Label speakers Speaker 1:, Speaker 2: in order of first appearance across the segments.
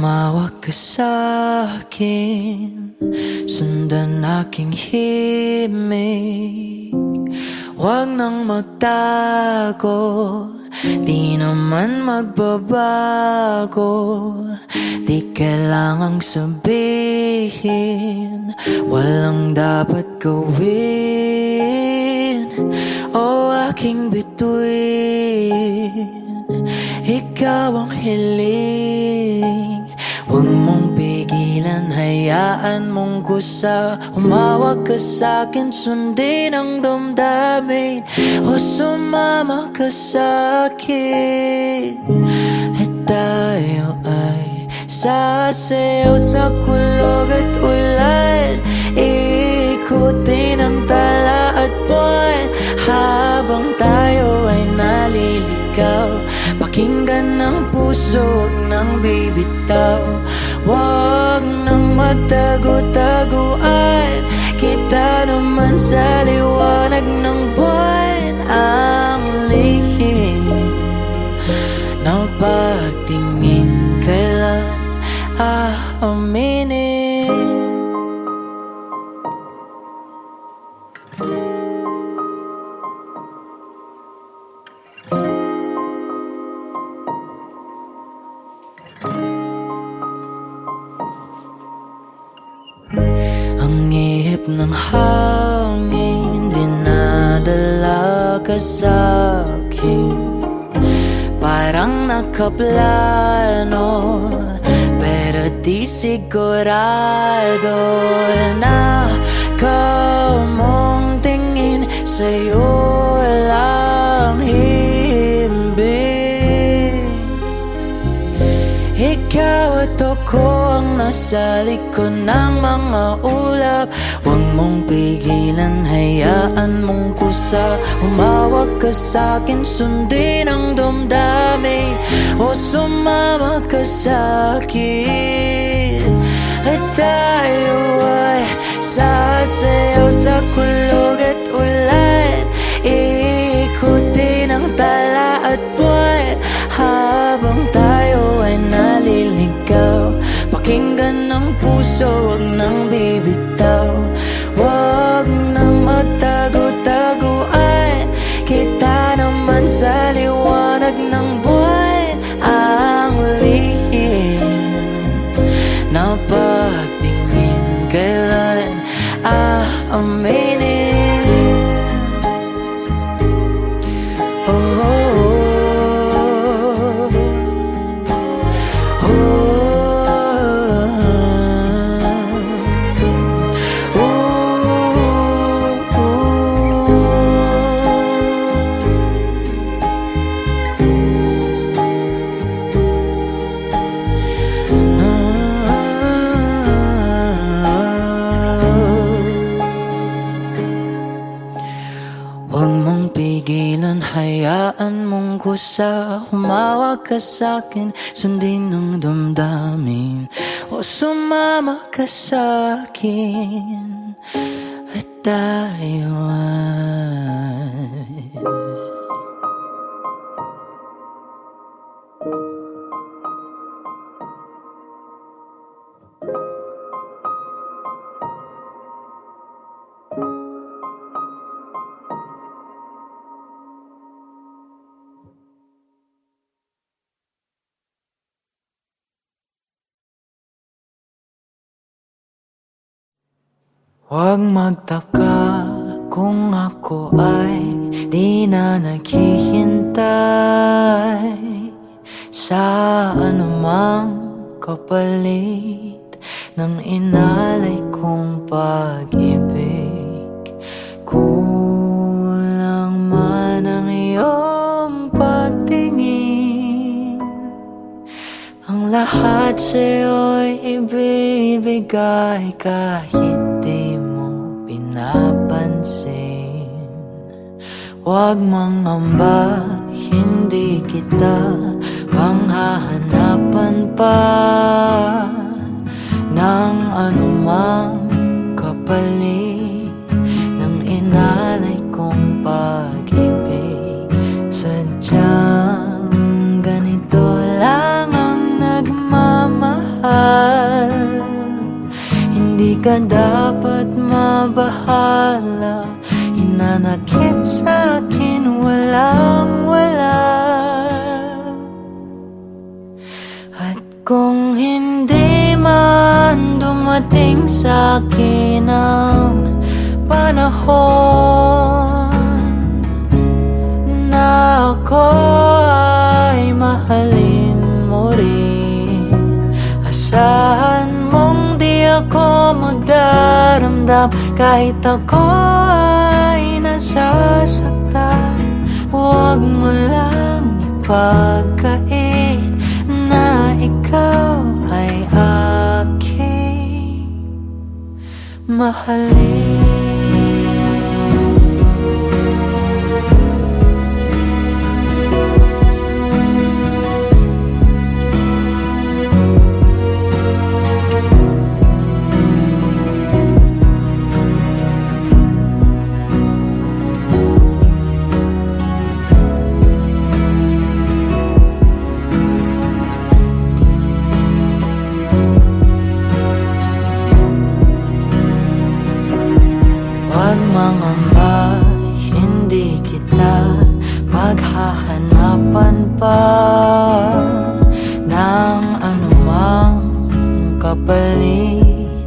Speaker 1: Humawak ka sa'kin, sundan aking himig. Huwag nang magtago, di naman magbabago. Di kailangang sabihin, walang dapat gawin. O aking bituin, ikaw ang hiling. Huwag mong pigilan, hayaan mong kusa. Humawak ka sa'kin, sundin ang damdamin. O sumama ka sa'kin, at tayo ay sasayaw sa kulog at ulan. Ikutin ang tala at buwan, habang tayo ay naliligaw. Pakinggan ng puso, huwag nang bibitaw. Huwag nang magtago-taguan, kita naman sa liwanag ng buwan. Ang lihim ng pagtingin, kailan aaminin? Ang ihip ng hangin, dinadala ka sa'kin. Parang nakaplano, pero di sigurado na kamong tingin sa'yo lang himbing. Ikaw at ako ang nasa likod ng mga ulap. Huwag mong pigilan, hayaan mong kusa. Humawak ka sa'kin, sundin ang damdamin. O sumama ka sa'kin, at tayo ay sasayaw sa kulog at ulan. Ikutin ang tala at buwan, habang tayo ay naliligaw. Pakinggan ng puso, huwag nang bibitaw. Huwag nang magtago-taguan, kita naman sa liwanag ng buwan. Ang lihim na pagtingin, kailan aaminin? Oh, oh, oh, oh. Huwag mong pigilan, hayaan mong kusa. Humawak ka sa'kin, sundin ang damdamin. O sumama ka sa'kin, at tayo ay huwag magtaka kung ako ay di na naghihintay sa anumang kapalit ng inalay kong pag-ibig. Kulang man ang iyong pagtingin, ang lahat sa'yo'y ibibigay kahit di mo pinapansin. Huwag mangamba, hindi kita panghahanapan pa ng anumang kapalit ng inalay kong pag-ibig. Sadyang ganito lang ang nagmamahal. ka dapat mabahala. Hinanakit sa'kin walang wala. At kung hindi man dumating sa'kin ang panahon na ako ay mahalin mo rin, asahan mong di ako magdaramdam kahit ako ay nasasaktan. Huwag mo lang ipagkait na ikaw ay aking mahalin. Mangamba, hindi kita maghahanapan pa ng anumang kapalit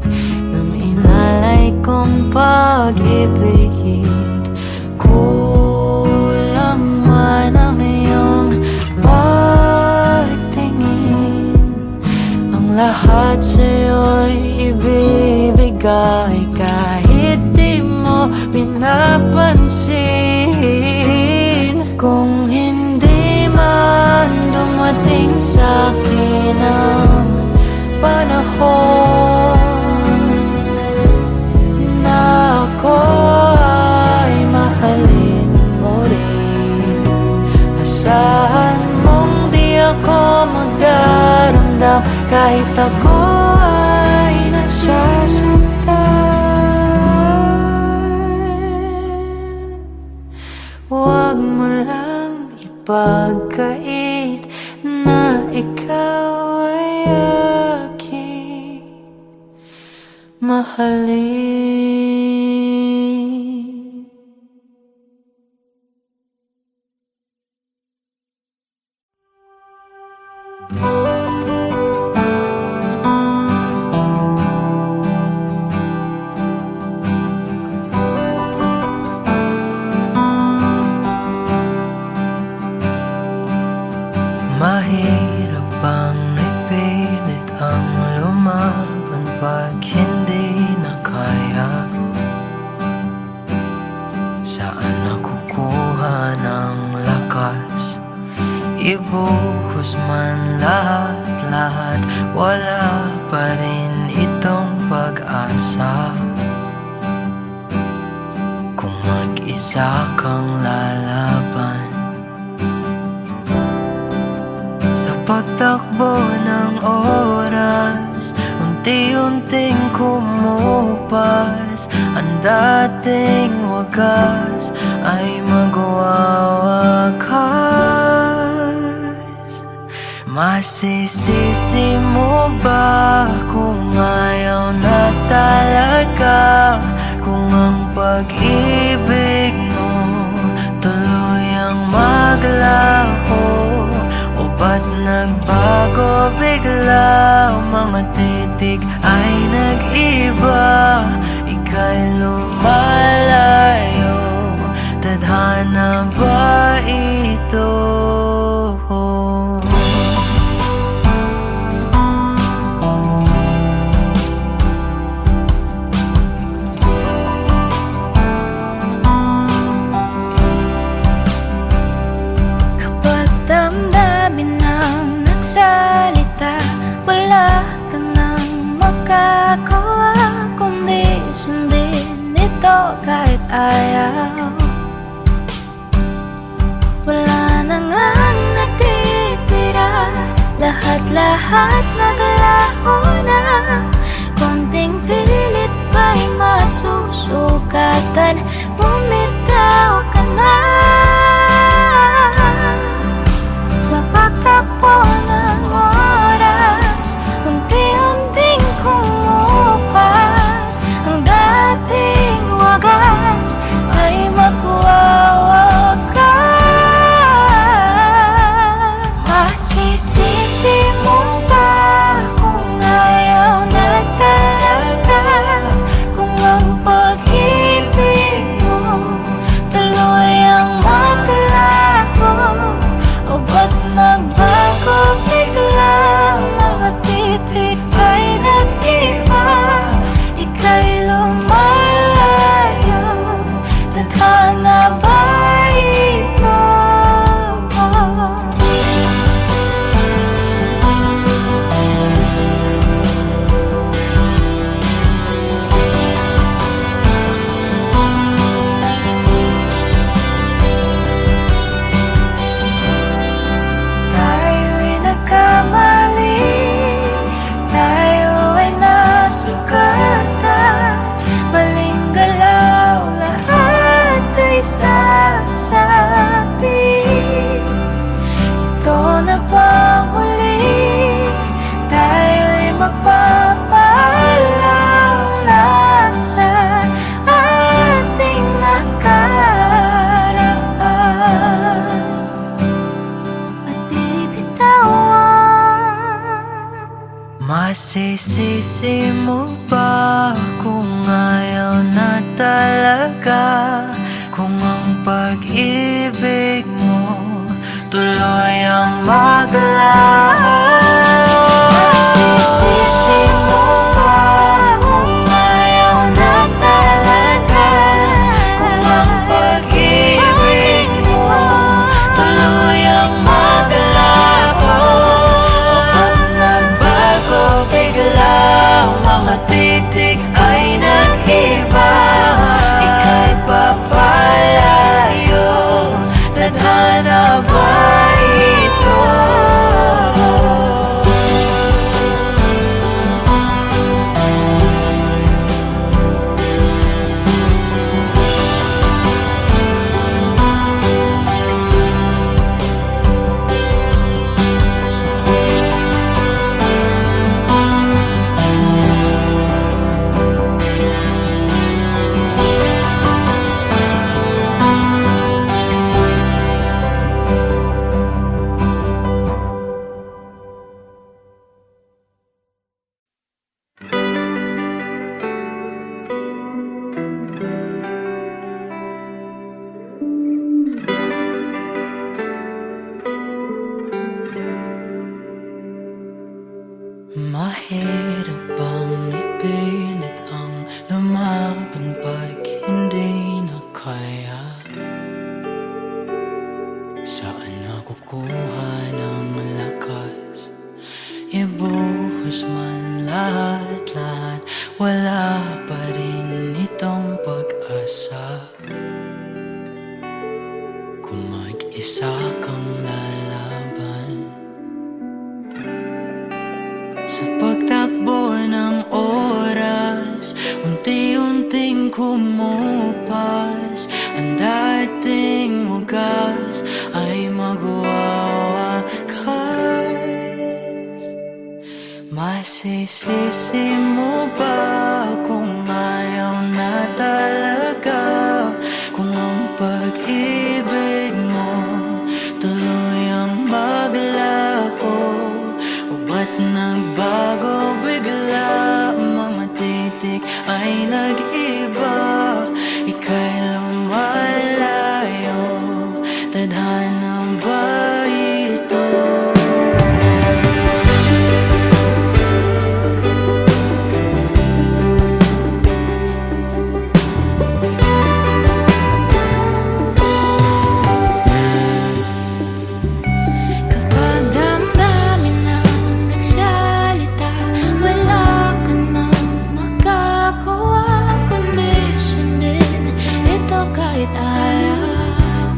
Speaker 1: ng inalay kong pag-ibig. Kulang man ang iyong pagtingin, ang lahat sa'yo'y ibibigay kahit pinapansin. Kung hindi man dumating sa'kin ang panahon na ako ay mahalin mo rin, asahan mong di ako magdaramdam kahit ako ay nasasaktan. Huwag mo lang ipagkait na ikaw ay aking mahalin. Mahirap bang ipilit ang lumaban pag hindi na kaya? Saan nakukuha ng lakas? Ibuhos man lahat-lahat, wala pa rin itong pag-asa. Kung mag-isa kang lalaban sa pagtakbo ng oras, unti-unting kumupas, ang dating wagas ay magwawakas. Masisisi mo ba kung ayaw na talaga? Kung ang pag-ibig mo tuluyang maglaho, o ba't nagbago bigla? Mga titig ay nag-iba, ika'y lumalayo. Tadhana ba ito?
Speaker 2: Wala ka nang makagawa kundi sundin ito kahit ayaw. Wala na ngang natitira, lahat-lahat naglaho na. Konting pilit ba'y masusukatan? Bumitaw ka na sa pagtakbo ng oras, unti-unting kumupas,
Speaker 1: Masisisi mo ba kung ayaw na talaga? Kung ang pag-ibig mo tuloy ang maglaho? Masisisi mo ba kung ayaw na talaga? Kung ang pag-ibig mo tuloy ang maglaho? O pag nagbago bigla, mga titik ay nag-iba, ika'y papalayo, tadhana ba ito? Mahirap bang ipilit ang lumaban pag hindi na kaya? Saan nakukuha ng lakas? Ibuhos man lahat-lahat, wala pa rin itong pag-asa. Kung mag-isa kang lalaban, sa pagtakbo ng oras, unti-unting kumupas, ang dating wagas ay magwawakas. Masisisi mo ba kung ayaw na talaga? Kung ang pag-ibig mo tuloy ang maglaho? O ba't nagbago bigla, mga titik ay nag-iba, ika'y lumalayo, tadhana ba ito?
Speaker 2: Kapag damdamin ang nagsalita, wala ka nang magagawa kundi sundin ito kahit ayaw.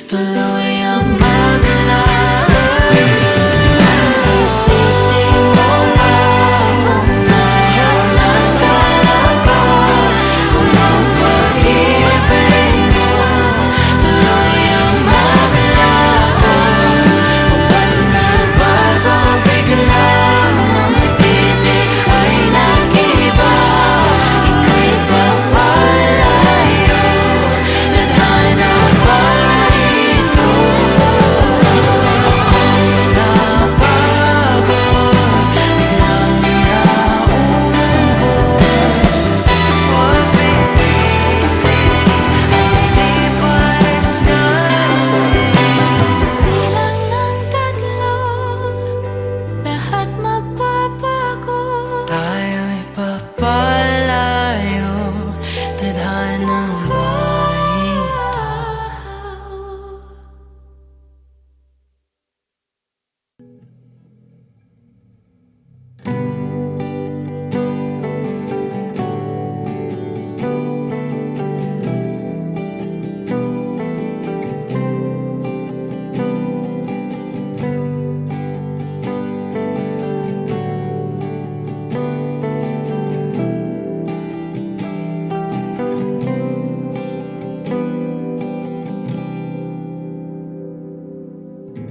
Speaker 1: tuluyang maglaho. Nasisisi mo ba kung ayaw na talaga, kung ang pag-ibig mo tuluyang maglaho? Kung ba't nagbago bigla, mga titik ay nag-iba, ika'y pagpalayo, tadhana ba ito? Ako'y napagod, biglang naubos. Huwag pinipilit, di palis natin.
Speaker 2: Bilang ng tatlo, lahat mapapago.
Speaker 1: Tayo'y papalayo, tadhana ba ito?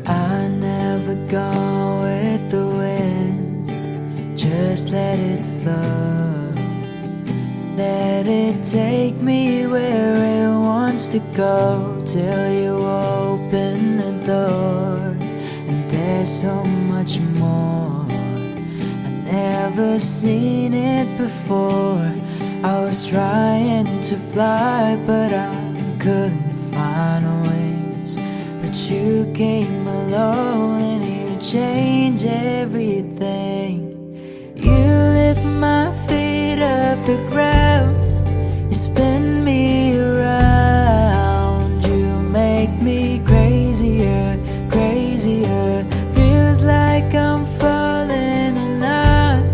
Speaker 1: I never go with the wind, just let it flow. Let it take me where it wants to go, till you open the door. And there's so much more, I've never seen it before. I was trying to fly, but I couldn't find wings. But you came along and you changed everything. You lift my feet off the ground, you spin me around, you make me crazier, crazier. Feels like I'm falling and I'm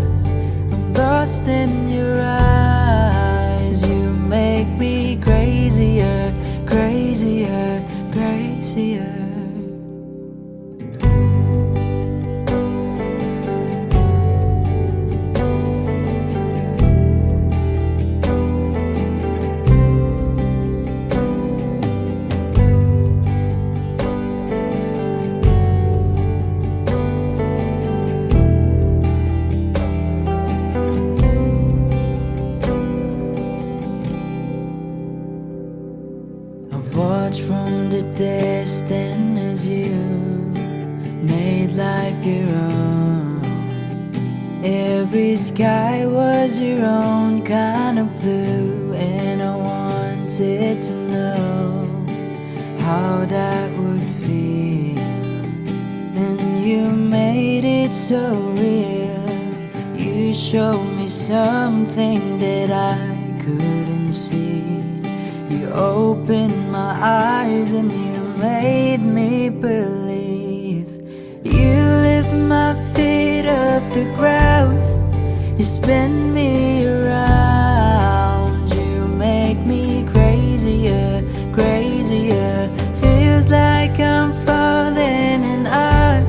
Speaker 1: lost in your eyes. You make me crazier, crazier, crazier. I've watched from the distance as you made life your own. Every sky was your own kind of blue, and I wanted to know how that would feel. And you made it so real. You showed me something that I couldn't see. You opened my eyes and you made me believe. You lift my feet off the ground, you spin me around, you make me crazier, crazier. Feels like I'm falling and I'm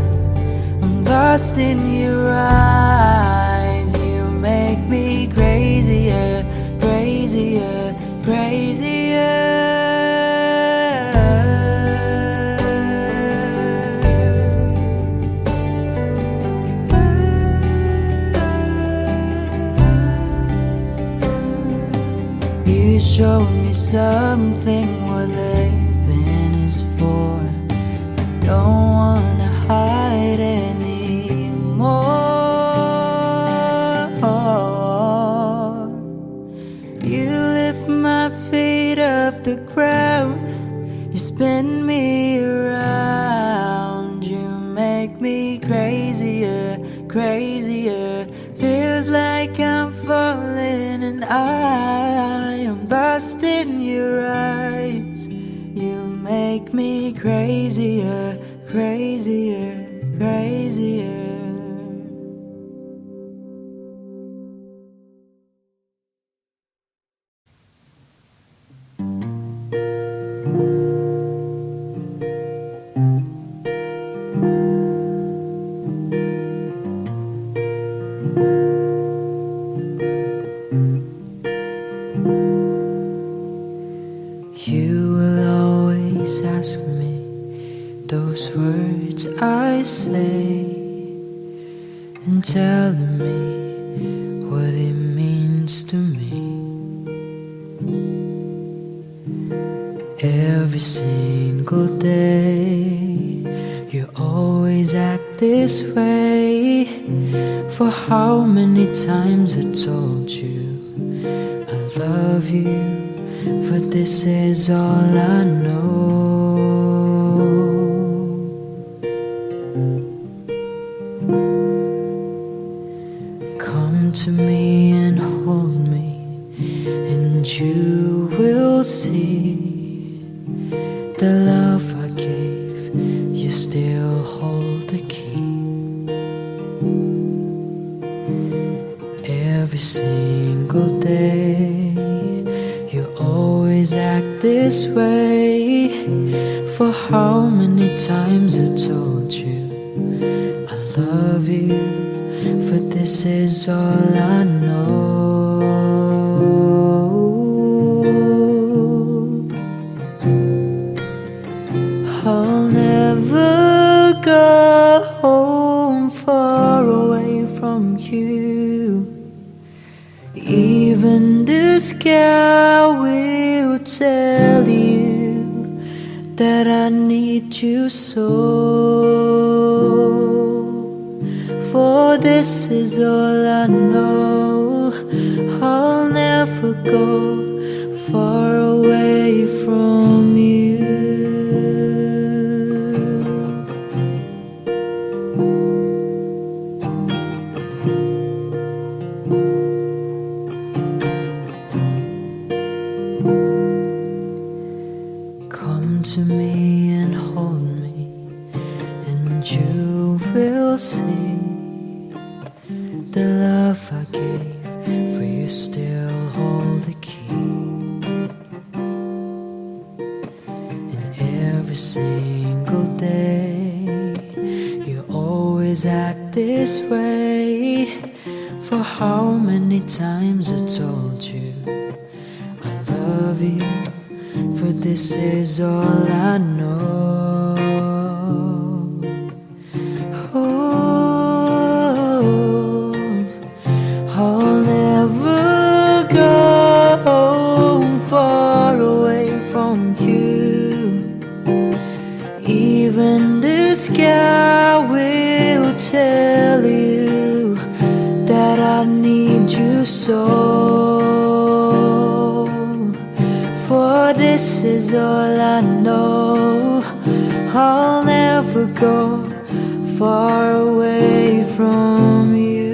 Speaker 1: lost in your eyes. You make me crazier, crazier, crazier. You showed me something what living is for. I don't wanna hide anymore. You lift my feet off the ground, you spin me around, you make me crazier, crazier. Feels like I'm falling and I am lost in your eyes. You make me crazier, crazier, crazier. those words I say and telling me what it means to me. Every single day you always act this way. For how many times I told you I love you, for this is all I know. Come to me and hold me, and you will see the love I gave, you still hold the key. Every single day you always act this way. For how many times I told you I love you, for this is all I know. I'll never go home far away from you. Even the sky will tell you that I need you so. For this is all I know. I'll never go far away from you. Come to me and hold me, and you will see the love I gave, for you still hold the key. And every single day you always act this way. For how many times I told you I love you, for this is all I know. Oh, I'll never go far away from you. Even the sky will tell you that I need you so. For this is all I know. I'll never go far away from you.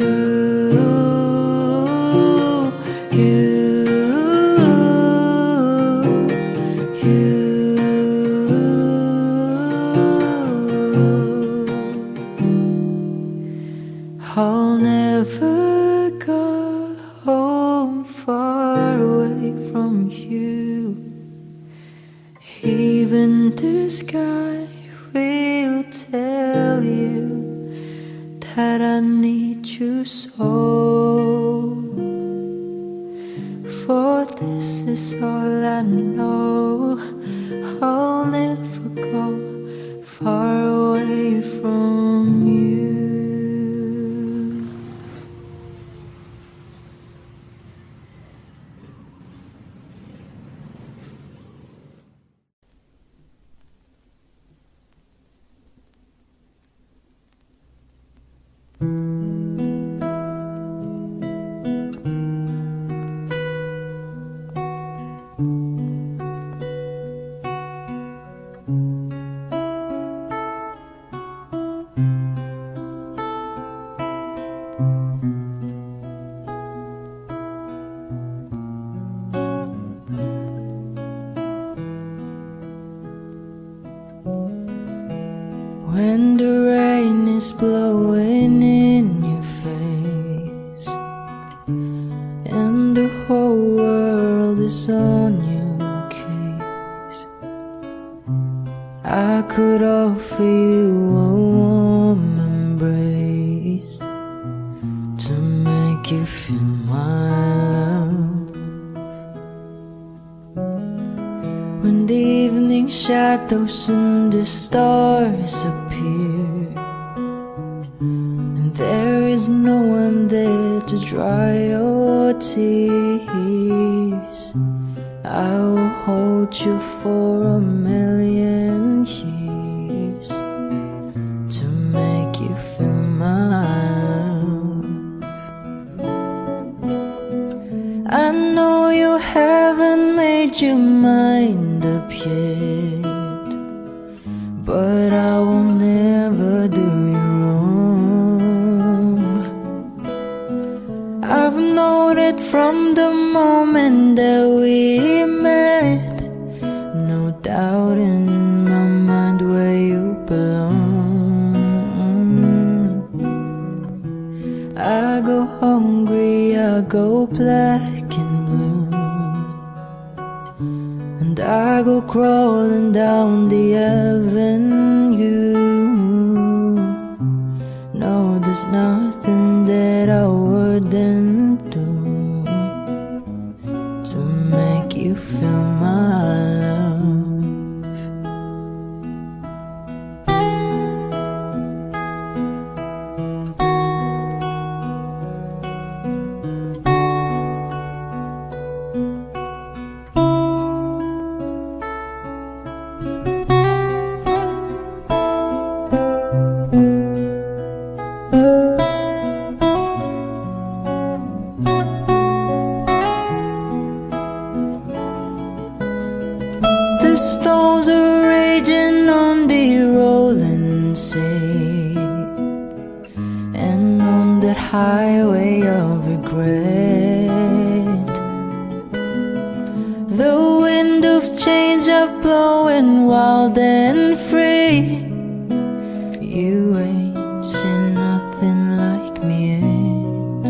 Speaker 1: I'll never go home far away from you. Even the sky will tell you that I need you so. For this is all I know. I'll never go far away from you. When the rain is blowing in your face and the whole world is on your case, I could offer you a warm embrace to make you feel my love. When the evening shines shadows and the stars appear, and there is no one there to dry your tears. I will hold you for 1,000,000 years to make you feel my love. I know you haven't made your mind up yet, but I will never do you wrong. I've known it from the moment that we met, no doubt in my mind where you belong. I go hungry, I go black and blue, and I go crawling down the avenue. No, there's nothing that I wouldn't do to make you feel my love. The storms are raging on the rolling sea, and on that highway of regret, the wind of change are blowing wild and free. You ain't seen nothing like me yet.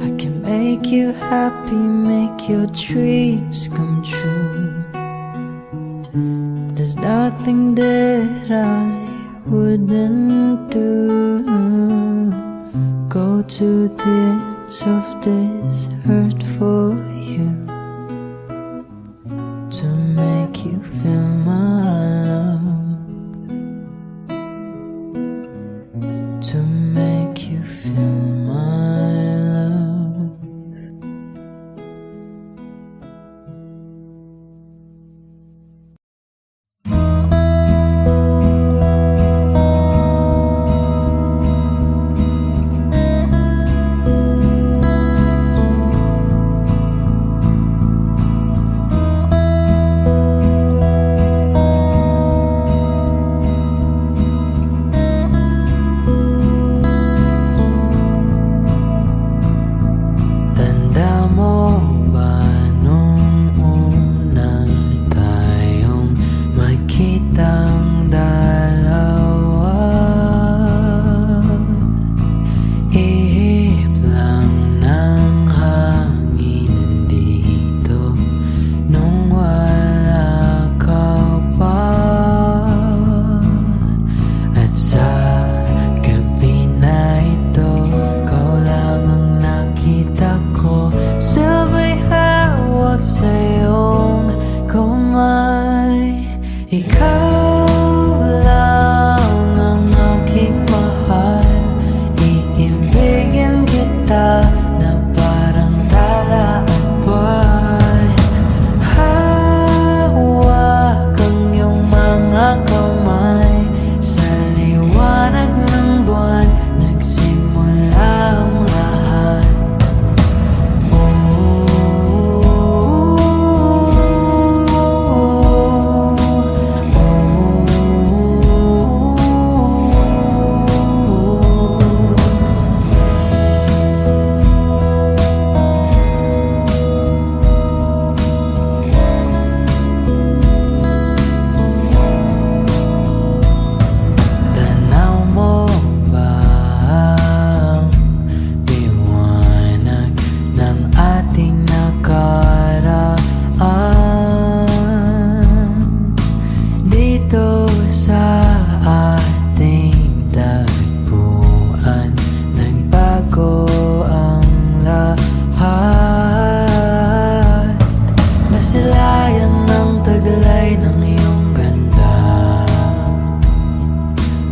Speaker 1: I can make you happy, make your dreams come true. There's nothing that I wouldn't do. Go to the ends of this earth for you to make you feel my love, to make you feel my love.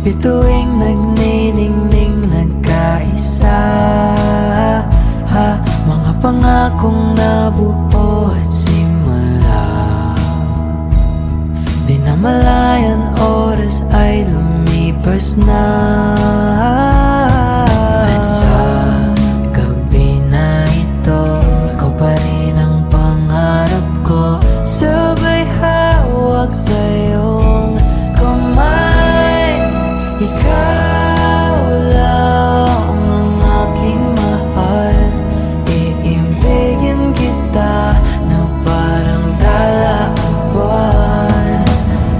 Speaker 1: Bituing nagniningning nagkaisa, mga pangakong nabuo at simula. Di na malayan oras ay lumipas na. At sa gabi na ito, ikaw pa rin ang pangarap ko. Sabay hawak sa iyong kamay. Ikaw lang ang aking mahal. Iibigin kita na parang dala ang buwan.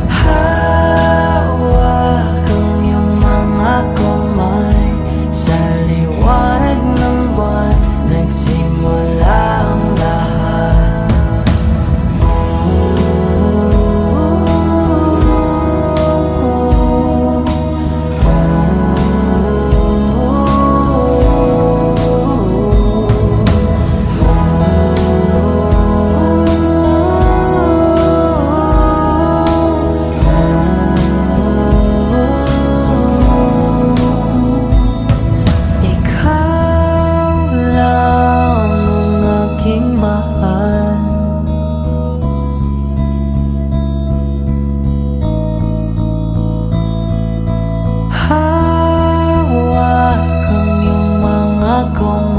Speaker 1: Hawak ang iyong mga kamay. Sa liwanag ng buwan nagsimula ang lahat. Ikaw lang ang aking mahal. Hawak ang iyong mga kamay.